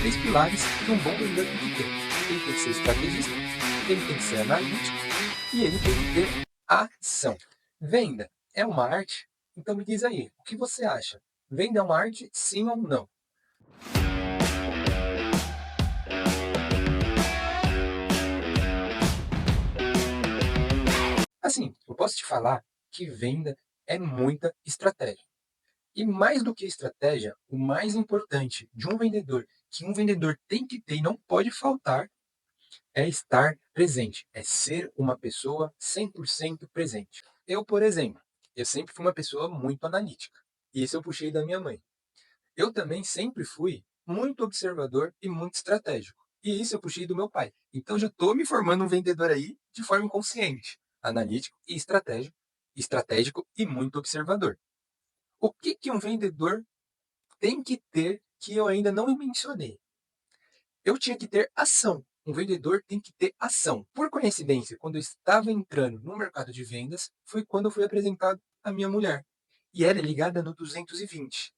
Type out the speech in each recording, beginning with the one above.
três pilares que um bom vendedor tem que ter. Ele tem que ser estrategista, ele tem que ser analítico e ele tem que ter ação. Venda é uma arte? Então me diz aí, o que você acha? Venda é uma arte, sim ou não? Assim, eu posso te falar que venda é muita estratégia. E mais do que estratégia, o mais importante de um vendedor, que um vendedor tem que ter e não pode faltar, é estar presente, é ser uma pessoa 100% presente. Eu, por exemplo, eu sempre fui uma pessoa muito analítica. E isso eu puxei da minha mãe. Eu também sempre fui muito observador e muito estratégico. E isso eu puxei do meu pai. Então já estou me formando um vendedor aí de forma inconsciente, analítico e estratégico e muito observador. O que que um vendedor tem que ter que eu ainda não mencionei? Eu tinha que ter ação. Um vendedor tem que ter ação. Por coincidência, quando eu estava entrando no mercado de vendas, foi quando eu fui apresentado à minha mulher. E ela é ligada no 220.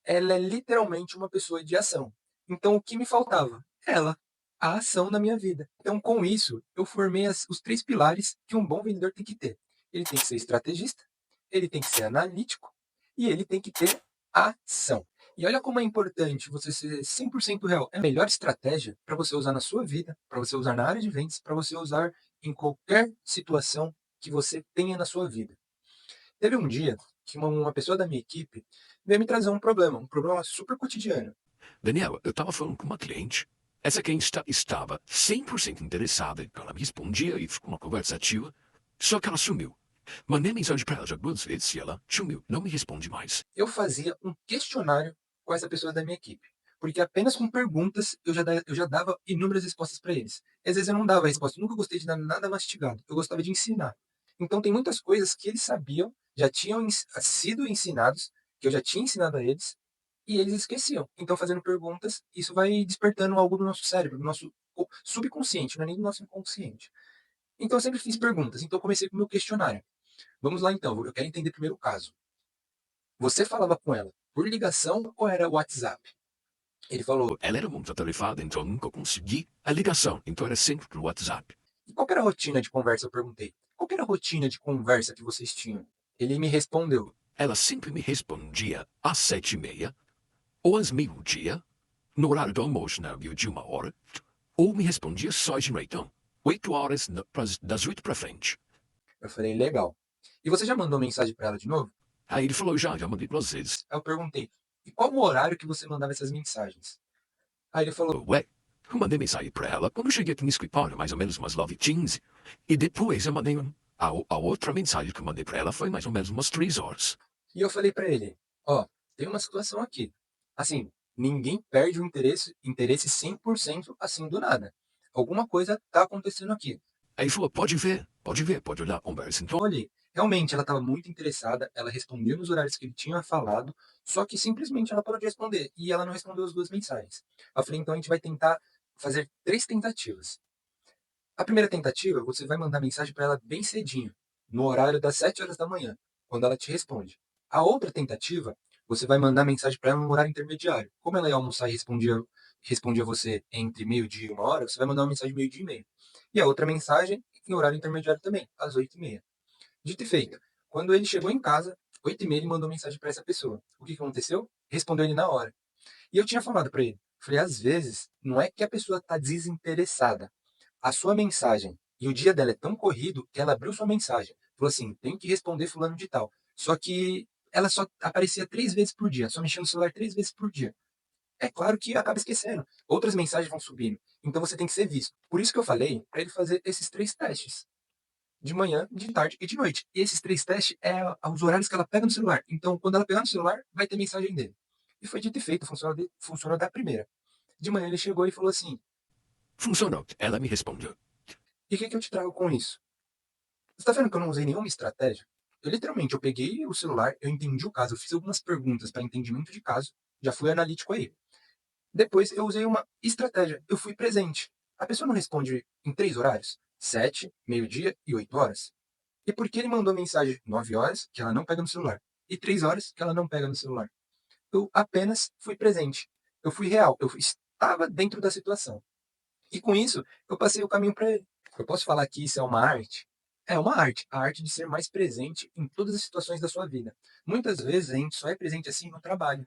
Ela é literalmente uma pessoa de ação. Então, o que me faltava? Ela, a ação na minha vida. Então, com isso, eu formei os três pilares que um bom vendedor tem que ter. Ele tem que ser estrategista, ele tem que ser analítico e ele tem que ter ação. E olha como é importante você ser 100% real. É a melhor estratégia para você usar na sua vida, para você usar na área de vendas, para você usar em qualquer situação que você tenha na sua vida. Teve um dia que uma pessoa da minha equipe veio me trazer um problema super cotidiano. Daniela, eu estava falando com uma cliente. Essa cliente estava 100% interessada, ela me respondia e ficou uma conversa ativa, só que ela sumiu. Mandei mensagem para ela já 2 vezes e ela sumiu, não me responde mais. Eu fazia um questionário com essa pessoa da minha equipe, porque apenas com perguntas eu já dava inúmeras respostas para eles. Às vezes eu não dava resposta, eu nunca gostei de dar nada mastigado, eu gostava de ensinar. Então tem muitas coisas que eles sabiam, já tinham sido ensinados, que eu já tinha ensinado a eles, e eles esqueciam. Então fazendo perguntas, isso vai despertando algo no nosso cérebro, no nosso subconsciente, não é nem do nosso inconsciente. Então eu sempre fiz perguntas, então eu comecei com o meu questionário. Vamos lá então, eu quero entender primeiro o caso. Você falava com ela por ligação ou era WhatsApp? Ele falou, Ela era muito atarefada, então nunca consegui a ligação, então era sempre pelo WhatsApp. e qual que era a rotina de conversa? Eu perguntei. Qual que era a rotina de conversa que vocês tinham? Ele me respondeu, Ela sempre me respondia às 7h30, ou às meio-dia, no horário do almoço, na de 1 hora, ou me respondia só de noitão, 8 horas das 8 para frente. eu falei, legal. E você já mandou mensagem para ela de novo? Aí ele falou, já mandei 2 vezes. Aí eu perguntei, e qual o horário que você mandava essas mensagens? Aí ele falou, Ué, eu mandei mensagem pra ela quando eu cheguei aqui no escritório, mais ou menos umas 9h15. E depois eu mandei a outra mensagem que eu mandei pra ela foi mais ou menos umas 3 horas. e eu falei para ele, ó, tem uma situação aqui. Assim, ninguém perde o interesse 100% assim do nada. Alguma coisa tá acontecendo aqui. Aí ele falou, pode ver, pode olhar a conversa. Então, Olhei. Realmente, ela estava muito interessada, ela respondeu nos horários que ele tinha falado, só que simplesmente ela parou de responder e ela não respondeu as duas mensagens. Eu falei, então a gente vai tentar fazer três tentativas. A primeira tentativa, você vai mandar mensagem para ela bem cedinho, no horário das 7 horas da manhã, quando ela te responde. A outra tentativa, você vai mandar mensagem para ela no horário intermediário. Como ela ia almoçar e respondia você entre meio-dia e 1 hora, você vai mandar uma mensagem meio-dia e meia. E a outra mensagem em horário intermediário também, às 8h30. Dito e feito. Quando ele chegou em casa, 8h30, ele mandou mensagem para essa pessoa. O que aconteceu? Respondeu ele na hora. E eu tinha falado para ele, falei, às vezes, não é que a pessoa está desinteressada. A sua mensagem e o dia dela é tão corrido que ela abriu sua mensagem. Falou assim, tem que responder fulano de tal. Só que ela só aparecia 3 vezes por dia, só mexia no celular 3 vezes por dia. É claro que acaba esquecendo. Outras mensagens vão subindo. Então você tem que ser visto. Por isso que eu falei para ele fazer esses três testes de manhã, de tarde e de noite. E esses três testes é os horários que ela pega no celular. Então, quando ela pegar no celular, vai ter mensagem dele. E foi dito e feito, funcionou da primeira. De manhã ele chegou e falou assim: funcionou. Ela me respondeu. e o que eu te trago com isso? Você tá vendo que eu não usei nenhuma estratégia? Eu peguei o celular, eu entendi o caso, eu fiz algumas perguntas para entendimento de caso, já fui analítico aí. Depois eu usei uma estratégia, eu fui presente. A pessoa não responde em 3 horários? 7, meio-dia e 8 horas. E por que ele mandou mensagem 9 horas, que ela não pega no celular, e 3 horas, que ela não pega no celular? Eu apenas fui presente. Eu fui real. estava dentro da situação. E com isso, eu passei o caminho para ele. Eu posso falar que isso é uma arte? É uma arte, a arte de ser mais presente em todas as situações da sua vida. Muitas vezes a gente só é presente assim no trabalho.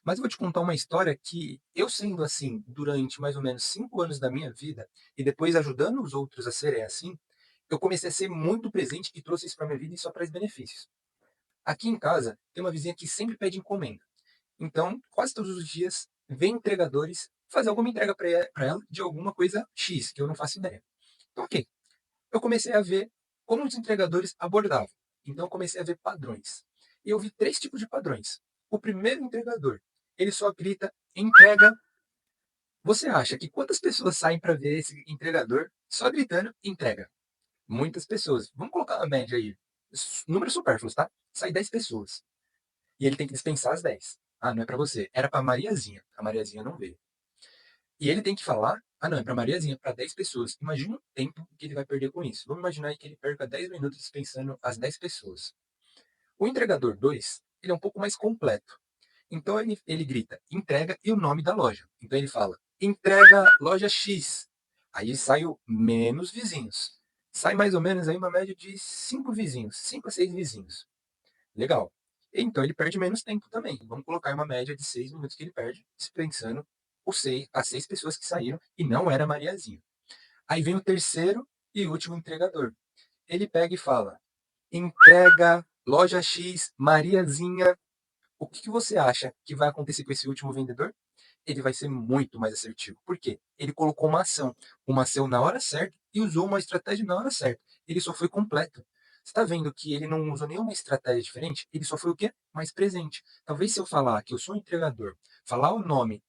Mas eu vou te contar uma história que eu sendo assim durante mais ou menos 5 anos da minha vida e depois ajudando os outros a serem assim, eu comecei a ser muito presente e trouxe isso para minha vida e só traz benefícios. Aqui em casa tem uma vizinha que sempre pede encomenda. Então, quase todos os dias, vem entregadores fazer alguma entrega para ela de alguma coisa X, que eu não faço ideia. Então, ok. Eu comecei a ver como os entregadores abordavam. Então, eu comecei a ver padrões. E eu vi 3 tipos de padrões. O primeiro entregador, ele só grita entrega. Você acha que quantas pessoas saem para ver esse entregador só gritando entrega? Muitas pessoas. Vamos colocar uma média aí. Números supérfluos, tá? Sai 10 pessoas. E ele tem que dispensar as 10. Ah, não é para você. Era para Mariazinha. A Mariazinha não veio. E ele tem que falar, ah não, é para Mariazinha, para 10 pessoas. Imagina o tempo que ele vai perder com isso. Vamos imaginar aí que ele perca 10 minutos dispensando as 10 pessoas. O entregador 2, ele é um pouco mais completo. Então ele grita, entrega e o nome da loja. Então ele fala, entrega loja X. Aí sai o menos vizinhos. Sai mais ou menos aí uma média de 5 vizinhos, 5 a 6 vizinhos. Legal. Então ele perde menos tempo também. Vamos colocar uma média de 6 minutos que ele perde, dispensando as 6 pessoas que saíram e não era a Mariazinha. Aí vem o terceiro e último entregador. Ele pega e fala: entrega, loja X, Mariazinha. O que você acha que vai acontecer com esse último vendedor? Ele vai ser muito mais assertivo. Por quê? Ele colocou uma ação na hora certa e usou uma estratégia na hora certa. Ele só foi completo. Você está vendo que ele não usou nenhuma estratégia diferente? Ele só foi o quê? Mais presente. Talvez se eu falar que eu sou um entregador, falar o nome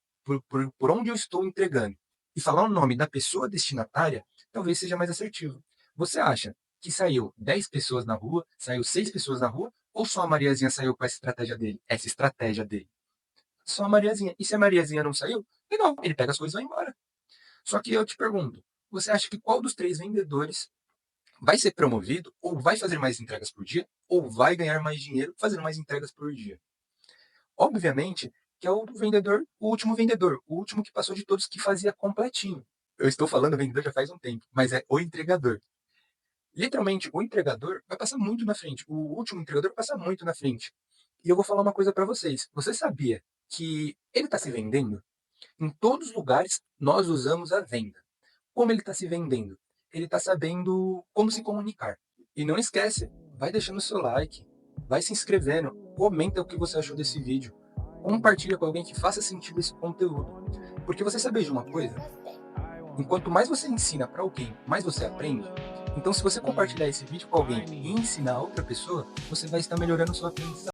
por onde eu estou entregando e falar o nome da pessoa destinatária, talvez seja mais assertivo. Você acha que saiu 10 pessoas na rua, saiu 6 pessoas na rua, ou só a Mariazinha saiu com essa estratégia dele? Essa estratégia dele. Só a Mariazinha. E se a Mariazinha não saiu, legal, ele pega as coisas e vai embora. Só que eu te pergunto, você acha que qual dos 3 vendedores vai ser promovido, ou vai fazer mais entregas por dia, ou vai ganhar mais dinheiro fazendo mais entregas por dia? Obviamente que é o vendedor, o último que passou de todos que fazia completinho. Eu estou falando vendedor já faz um tempo, mas é o entregador. Literalmente, o entregador vai passar muito na frente. O último entregador vai passar muito na frente. E eu vou falar uma coisa para vocês. Você sabia que ele está se vendendo? Em todos os lugares, nós usamos a venda. Como ele está se vendendo? Ele está sabendo como se comunicar. E não esquece, vai deixando o seu like, vai se inscrevendo, comenta o que você achou desse vídeo, compartilha com alguém que faça sentido esse conteúdo. Porque você sabe de uma coisa? Enquanto mais você ensina para alguém, mais você aprende. Então, se você compartilhar esse vídeo com alguém e ensinar outra pessoa, você vai estar melhorando sua aprendizagem.